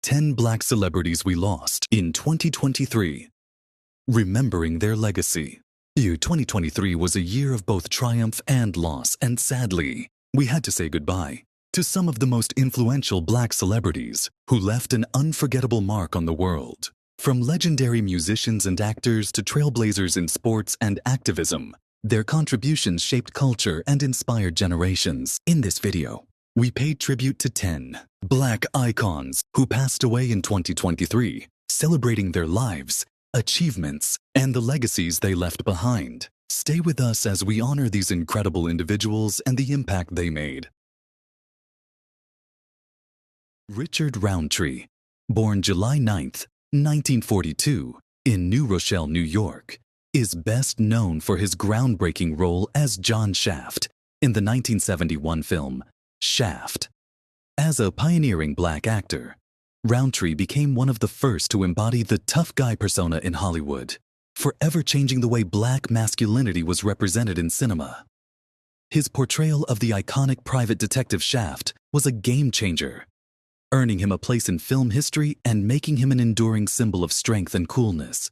10 Black celebrities we lost in 2023. Remembering their legacy. 2023 was a year of both triumph and loss, and sadly, we had to say goodbye to some of the most influential Black celebrities who left an unforgettable mark on the world. From legendary musicians and actors to trailblazers in sports and activism, their contributions shaped culture and inspired generations. In this video, we paid tribute to 10 Black icons who passed away in 2023, celebrating their lives, achievements, and the legacies they left behind. Stay with us as we honor these incredible individuals and the impact they made. Richard Roundtree, born July 9th, 1942, in New Rochelle, New York, is best known for his groundbreaking role as John Shaft in the 1971 film Shaft. As a pioneering Black actor, Roundtree became one of the first to embody the tough guy persona in Hollywood, forever changing the way Black masculinity was represented in cinema. His portrayal of the iconic private detective Shaft was a game changer, earning him a place in film history and making him an enduring symbol of strength and coolness.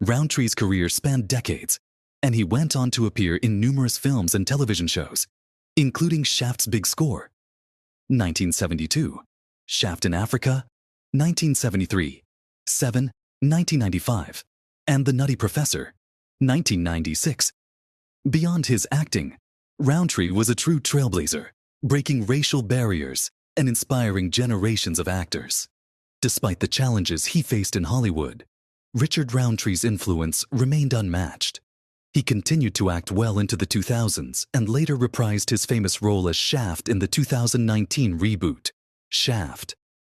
Roundtree's career spanned decades, and he went on to appear in numerous films and television shows, including Shaft's Big Score, 1972, Shaft in Africa, 1973, Seven, 1995, and The Nutty Professor, 1996. Beyond his acting, Roundtree was a true trailblazer, breaking racial barriers and inspiring generations of actors. Despite the challenges he faced in Hollywood, Richard Roundtree's influence remained unmatched. He continued to act well into the 2000s and later reprised his famous role as Shaft in the 2019 reboot, Shaft,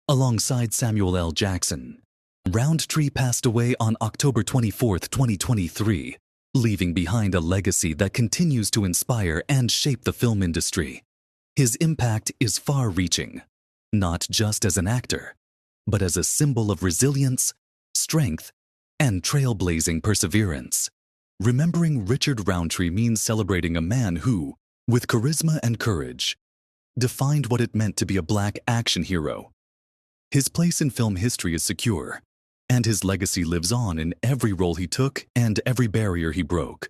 alongside Samuel L. Jackson. Roundtree passed away on October 24, 2023, leaving behind a legacy that continues to inspire and shape the film industry. His impact is far-reaching, not just as an actor, but as a symbol of resilience, strength, and trailblazing perseverance. Remembering Richard Roundtree means celebrating a man who, with charisma and courage, defined what it meant to be a Black action hero. His place in film history is secure, and his legacy lives on in every role he took and every barrier he broke.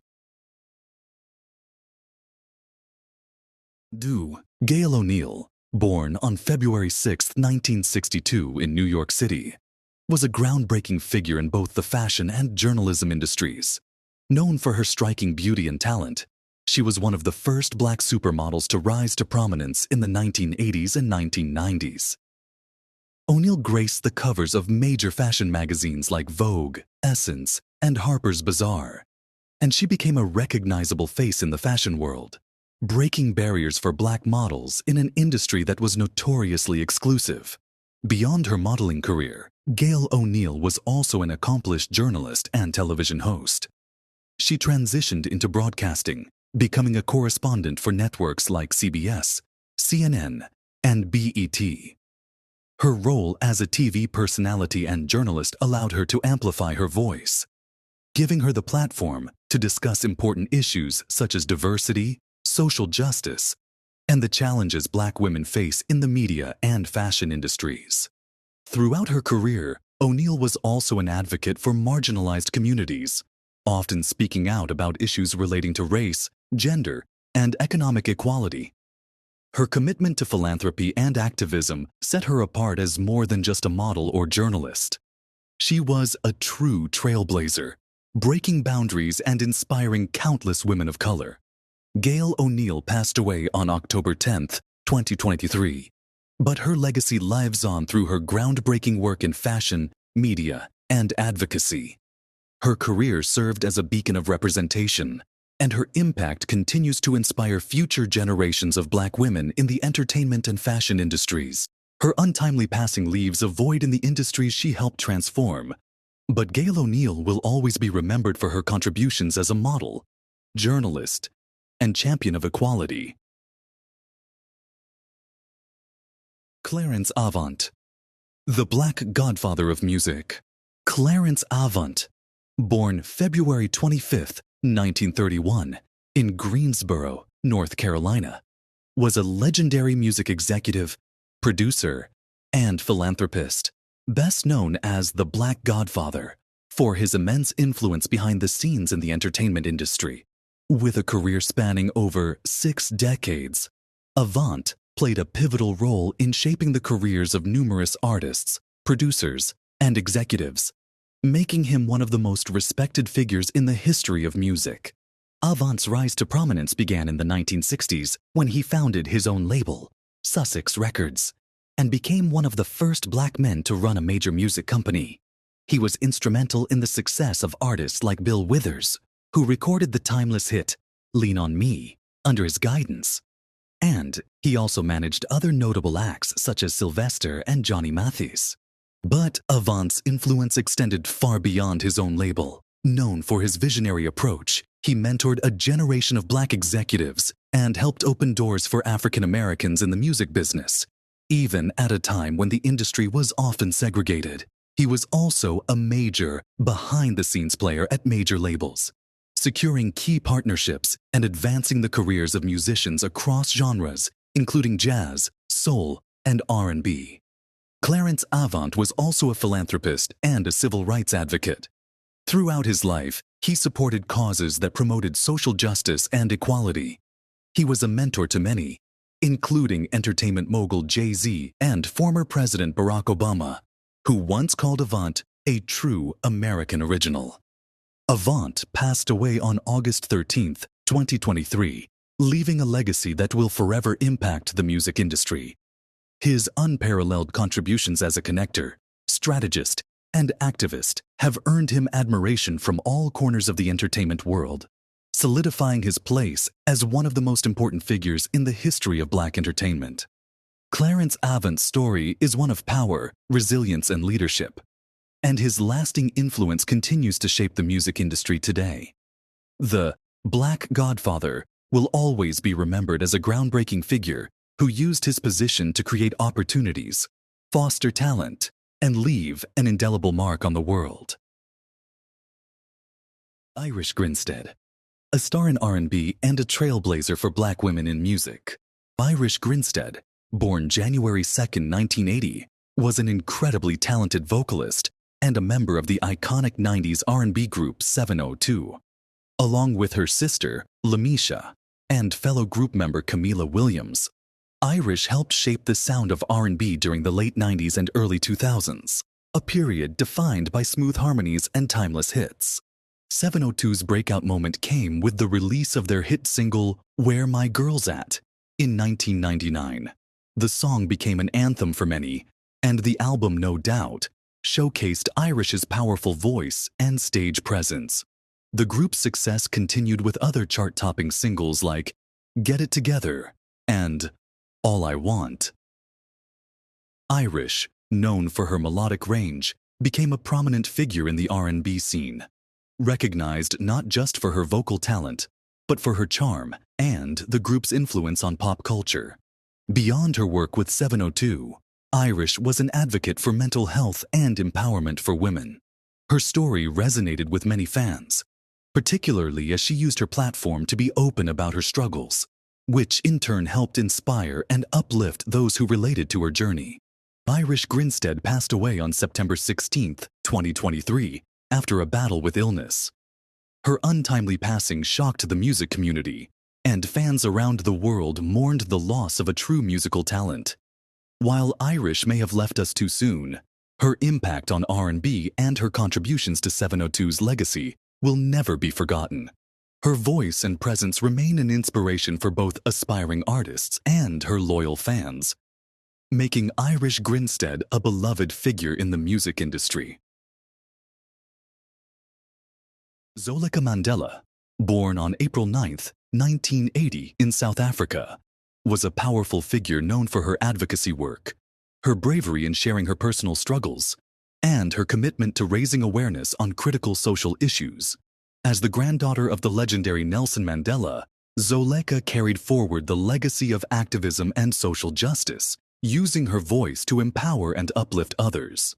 Gail O'Neill, born on February 6, 1962 in New York City, was a groundbreaking figure in both the fashion and journalism industries. Known for her striking beauty and talent, she was one of the first Black supermodels to rise to prominence in the 1980s and 1990s. O'Neill graced the covers of major fashion magazines like Vogue, Essence, and Harper's Bazaar, and she became a recognizable face in the fashion world, breaking barriers for Black models in an industry that was notoriously exclusive. Beyond her modeling career, Gail O'Neill was also an accomplished journalist and television host. She transitioned into broadcasting, becoming a correspondent for networks like CBS, CNN, and BET. Her role as a TV personality and journalist allowed her to amplify her voice, giving her the platform to discuss important issues such as diversity, social justice, and the challenges Black women face in the media and fashion industries. Throughout her career, O'Neill was also an advocate for marginalized communities, often speaking out about issues relating to race, gender, and economic equality. Her commitment to philanthropy and activism set her apart as more than just a model or journalist. She was a true trailblazer, breaking boundaries and inspiring countless women of color. Gail O'Neill passed away on October 10, 2023, but her legacy lives on through her groundbreaking work in fashion, media, and advocacy. Her career served as a beacon of representation, and her impact continues to inspire future generations of Black women in the entertainment and fashion industries. Her untimely passing leaves a void in the industries she helped transform, but Gail O'Neill will always be remembered for her contributions as a model, journalist, and champion of equality. Clarence Avant, the Black godfather of music. Clarence Avant, born February 25, 1931, in Greensboro, North Carolina, was a legendary music executive, producer, and philanthropist. Best known as the Black Godfather for his immense influence behind the scenes in the entertainment industry. With a career spanning over 6 decades, Avant played a pivotal role in shaping the careers of numerous artists, producers, and executives, making him one of the most respected figures in the history of music. Avant's rise to prominence began in the 1960s when he founded his own label, Sussex Records, and became one of the first black men to run a major music company. He was instrumental in the success of artists like Bill Withers, who recorded the timeless hit, Lean on Me, under his guidance. And he also managed other notable acts such as Sylvester and Johnny Mathis. But Avant's influence extended far beyond his own label. Known for his visionary approach, he mentored a generation of black executives and helped open doors for African Americans in the music business. Even at a time when the industry was often segregated, he was also a major, behind-the-scenes player at major labels, securing key partnerships and advancing the careers of musicians across genres, including jazz, soul, and R&B. Clarence Avant was also a philanthropist and a civil rights advocate. Throughout his life, he supported causes that promoted social justice and equality. He was a mentor to many, including entertainment mogul Jay-Z and former President Barack Obama, who once called Avant a true American original. Avant passed away on August 13, 2023, leaving a legacy that will forever impact the music industry. His unparalleled contributions as a connector, strategist, and activist have earned him admiration from all corners of the entertainment world, solidifying his place as one of the most important figures in the history of black entertainment. Clarence Avant's story is one of power, resilience, and leadership, and his lasting influence continues to shape the music industry today. The Black Godfather will always be remembered as a groundbreaking figure who used his position to create opportunities, foster talent, and leave an indelible mark on the world. Irish Grinstead, a star in R&B and a trailblazer for black women in music. Irish Grinstead, born January 2, 1980, was an incredibly talented vocalist and a member of the iconic 90s R&B group 702. Along with her sister, Lamisha, and fellow group member Camila Williams, Irish helped shape the sound of R&B during the late 90s and early 2000s, a period defined by smooth harmonies and timeless hits. 702's breakout moment came with the release of their hit single, Where My Girl's At, in 1999. The song became an anthem for many, and the album, no doubt, showcased Irish's powerful voice and stage presence. The group's success continued with other chart-topping singles like Get It Together and All I Want. Irish, known for her melodic range, became a prominent figure in the R&B scene, recognized not just for her vocal talent, but for her charm and the group's influence on pop culture. Beyond her work with 702, Irish was an advocate for mental health and empowerment for women. Her story resonated with many fans, particularly as she used her platform to be open about her struggles, which in turn helped inspire and uplift those who related to her journey. Irish Grinstead passed away on September 16, 2023, after a battle with illness. Her untimely passing shocked the music community, and fans around the world mourned the loss of a true musical talent. While Irish may have left us too soon, her impact on R&B and her contributions to 702's legacy will never be forgotten. Her voice and presence remain an inspiration for both aspiring artists and her loyal fans, making Irish Grinstead a beloved figure in the music industry. Zweleka Mandela, born on April 9, 1980 in South Africa, was a powerful figure known for her advocacy work, her bravery in sharing her personal struggles, and her commitment to raising awareness on critical social issues. As the granddaughter of the legendary Nelson Mandela, Zweleka carried forward the legacy of activism and social justice, using her voice to empower and uplift others.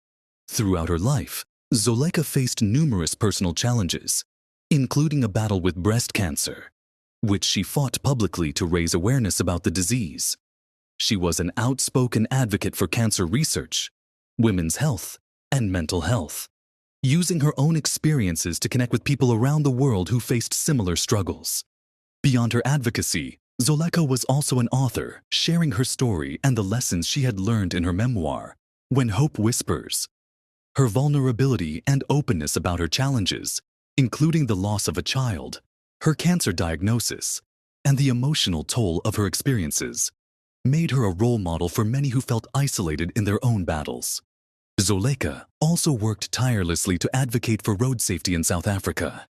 Throughout her life, Zweleka faced numerous personal challenges, including a battle with breast cancer, which she fought publicly to raise awareness about the disease. She was an outspoken advocate for cancer research, women's health, and mental health, using her own experiences to connect with people around the world who faced similar struggles. Beyond her advocacy, Zoleka was also an author, sharing her story and the lessons she had learned in her memoir, When Hope Whispers. Her vulnerability and openness about her challenges, including the loss of a child, her cancer diagnosis, and the emotional toll of her experiences, made her a role model for many who felt isolated in their own battles. Zoleka also worked tirelessly to advocate for road safety in South Africa.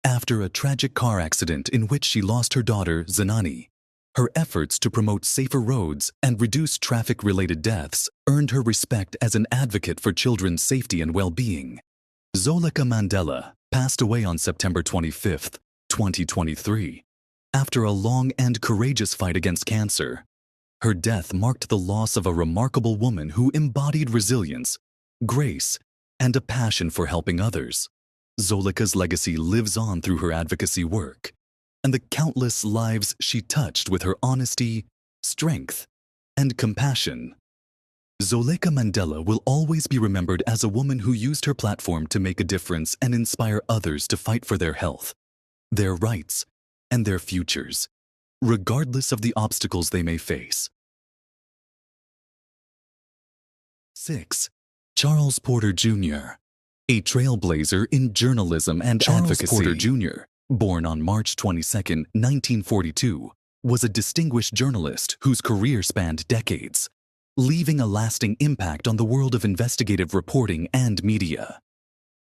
After a tragic car accident in which she lost her daughter, Zenani, her efforts to promote safer roads and reduce traffic-related deaths earned her respect as an advocate for children's safety and well-being. Zoleka Mandela passed away on September 25, 2023, after a long and courageous fight against cancer. Her death marked the loss of a remarkable woman who embodied resilience, grace, and a passion for helping others. Zoleka's legacy lives on through her advocacy work and the countless lives she touched with her honesty, strength, and compassion. Zoleka Mandela will always be remembered as a woman who used her platform to make a difference and inspire others to fight for their health, their rights, and their futures, regardless of the obstacles they may face. 6. Charles Porter Jr., a trailblazer in journalism and advocacy. Charles Porter Jr., born on March 22, 1942, was a distinguished journalist whose career spanned decades, leaving a lasting impact on the world of investigative reporting and media.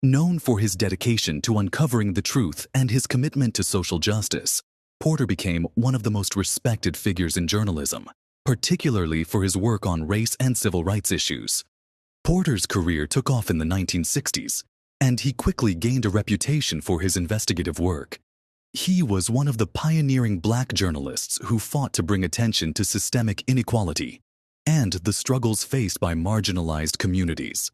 Known for his dedication to uncovering the truth and his commitment to social justice, Porter became one of the most respected figures in journalism, particularly for his work on race and civil rights issues. Porter's career took off in the 1960s, and he quickly gained a reputation for his investigative work. He was one of the pioneering Black journalists who fought to bring attention to systemic inequality and the struggles faced by marginalized communities.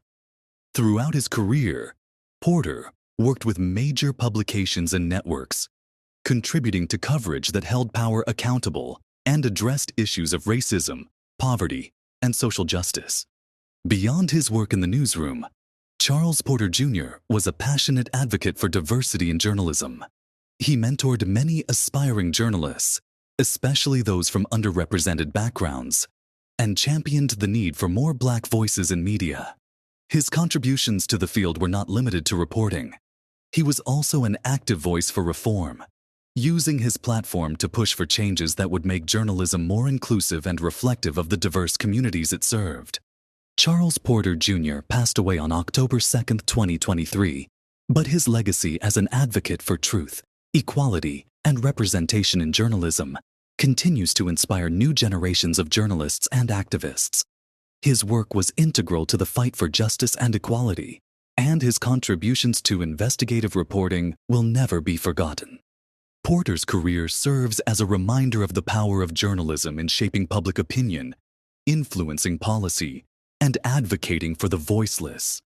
Throughout his career, Porter worked with major publications and networks, contributing to coverage that held power accountable and addressed issues of racism, poverty, and social justice. Beyond his work in the newsroom, Charles Porter Jr. was a passionate advocate for diversity in journalism. He mentored many aspiring journalists, especially those from underrepresented backgrounds, and championed the need for more Black voices in media. His contributions to the field were not limited to reporting. He was also an active voice for reform, using his platform to push for changes that would make journalism more inclusive and reflective of the diverse communities it served. Charles Porter Jr. passed away on October 2, 2023, but his legacy as an advocate for truth, equality, and representation in journalism continues to inspire new generations of journalists and activists. His work was integral to the fight for justice and equality, and his contributions to investigative reporting will never be forgotten. Porter's career serves as a reminder of the power of journalism in shaping public opinion, influencing policy, and advocating for the voiceless.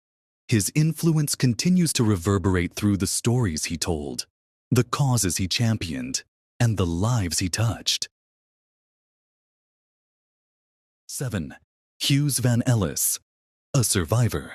His influence continues to reverberate through the stories he told, the causes he championed, and the lives he touched. 7. Hughes Van Ellis, a survivor,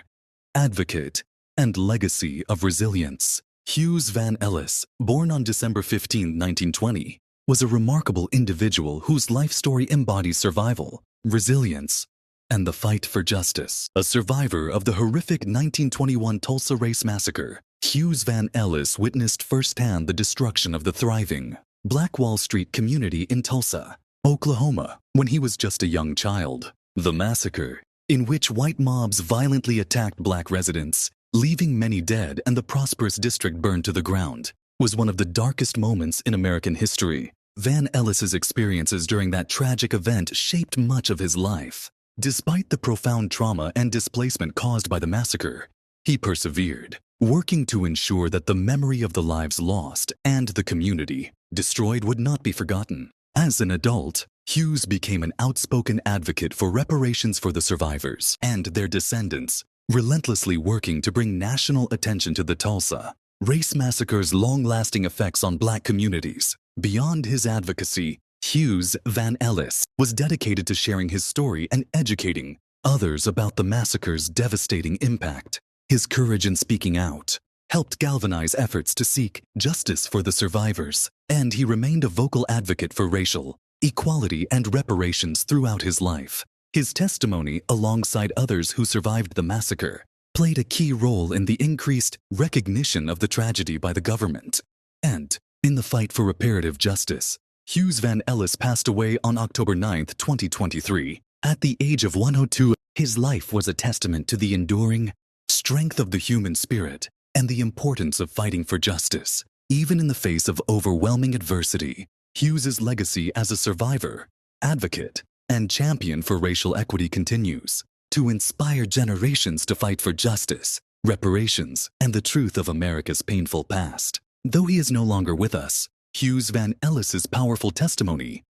advocate, and legacy of resilience. Hughes Van Ellis, born on December 15, 1920, was a remarkable individual whose life story embodies survival, resilience, and the fight for justice. A survivor of the horrific 1921 Tulsa Race Massacre, Hughes Van Ellis witnessed firsthand the destruction of the thriving Black Wall Street community in Tulsa, Oklahoma, when he was just a young child. The massacre, in which white mobs violently attacked Black residents, leaving many dead and the prosperous district burned to the ground, was one of the darkest moments in American history. Van Ellis's experiences during that tragic event shaped much of his life. Despite the profound trauma and displacement caused by the massacre, he persevered, working to ensure that the memory of the lives lost and the community destroyed would not be forgotten. As an adult, Hughes became an outspoken advocate for reparations for the survivors and their descendants, relentlessly working to bring national attention to the Tulsa Race Massacre's long-lasting effects on Black communities. Beyond his advocacy, Hughes Van Ellis was dedicated to sharing his story and educating others about the massacre's devastating impact. His courage in speaking out helped galvanize efforts to seek justice for the survivors, and he remained a vocal advocate for racial equality and reparations throughout his life. His testimony, alongside others who survived the massacre, played a key role in the increased recognition of the tragedy by the government. And, in the fight for reparative justice, Hughes Van Ellis passed away on October 9, 2023, at the age of 102. His life was a testament to the enduring strength of the human spirit and the importance of fighting for justice, even in the face of overwhelming adversity. Hughes's legacy as a survivor, advocate, and champion for racial equity continues to inspire generations to fight for justice, reparations, and the truth of America's painful past. Though he is no longer with us, Hughes Van Ellis's powerful testimony,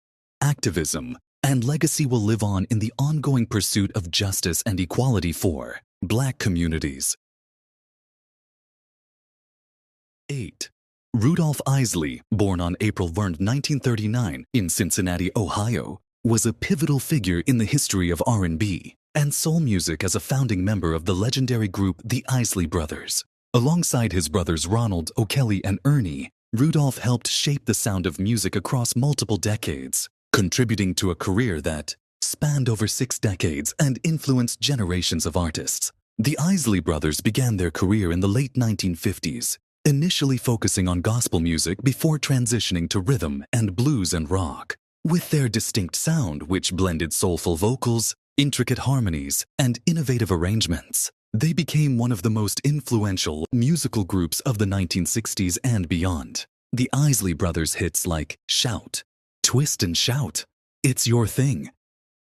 activism, and legacy will live on in the ongoing pursuit of justice and equality for Black communities. 8. Rudolph Isley, born on April 1, 1939 in Cincinnati, Ohio, was a pivotal figure in the history of R&B and soul music as a founding member of the legendary group the Isley Brothers. Alongside his brothers Ronald, O'Kelly, and Ernie, Rudolph helped shape the sound of music across multiple decades, contributing to a career that spanned over 6 decades and influenced generations of artists. The Isley Brothers began their career in the late 1950s, initially focusing on gospel music before transitioning to rhythm and blues and rock. With their distinct sound, which blended soulful vocals, intricate harmonies, and innovative arrangements, they became one of the most influential musical groups of the 1960s and beyond. The Isley Brothers' hits like Shout, Twist and Shout, It's Your Thing,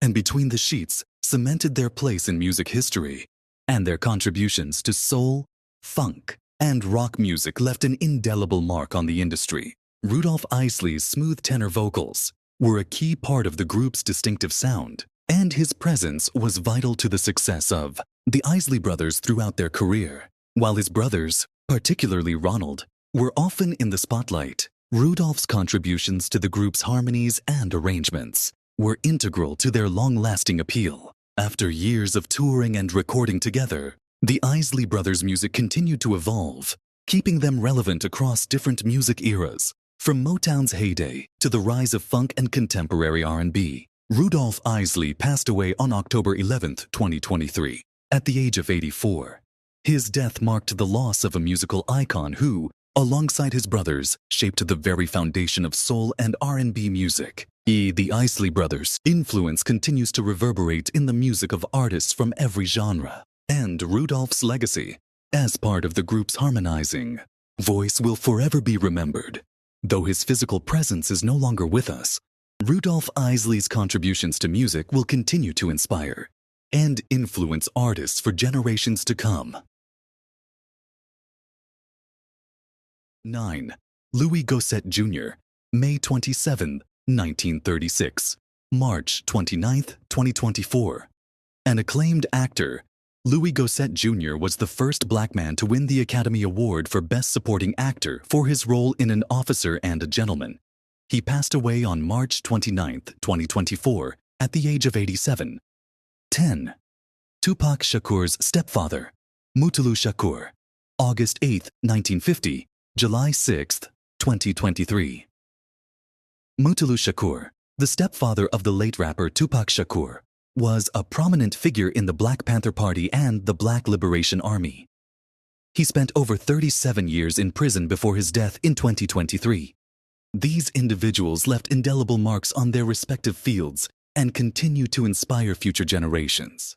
and Between the Sheets cemented their place in music history, and their contributions to soul, funk, and rock music left an indelible mark on the industry. Rudolph Isley's smooth tenor vocals were a key part of the group's distinctive sound, and his presence was vital to the success of the Isley Brothers throughout their career. While his brothers, particularly Ronald, were often in the spotlight, Rudolph's contributions to the group's harmonies and arrangements were integral to their long-lasting appeal. After years of touring and recording together, the Isley Brothers' music continued to evolve, keeping them relevant across different music eras. From Motown's heyday to the rise of funk and contemporary R&B, Rudolph Isley passed away on October 11, 2023, at the age of 84. His death marked the loss of a musical icon who, alongside his brothers, shaped the very foundation of soul and R&B music. The Isley Brothers' influence continues to reverberate in the music of artists from every genre, and Rudolph's legacy, as part of the group's harmonizing voice, will forever be remembered. Though his physical presence is no longer with us, Rudolph Isley's contributions to music will continue to inspire and influence artists for generations to come. 9. Louis Gossett Jr., May 27, 1936, March 29, 2024. An acclaimed actor, Louis Gossett Jr. was the first Black man to win the Academy Award for Best Supporting Actor for his role in An Officer and a Gentleman. He passed away on March 29, 2024, at the age of 87. 10. Tupac Shakur's stepfather, Mutulu Shakur, August 8, 1950, July 6, 2023. Mutulu Shakur, the stepfather of the late rapper Tupac Shakur, was a prominent figure in the Black Panther Party and the Black Liberation Army. He spent over 37 years in prison before his death in 2023. These individuals left indelible marks on their respective fields and continue to inspire future generations.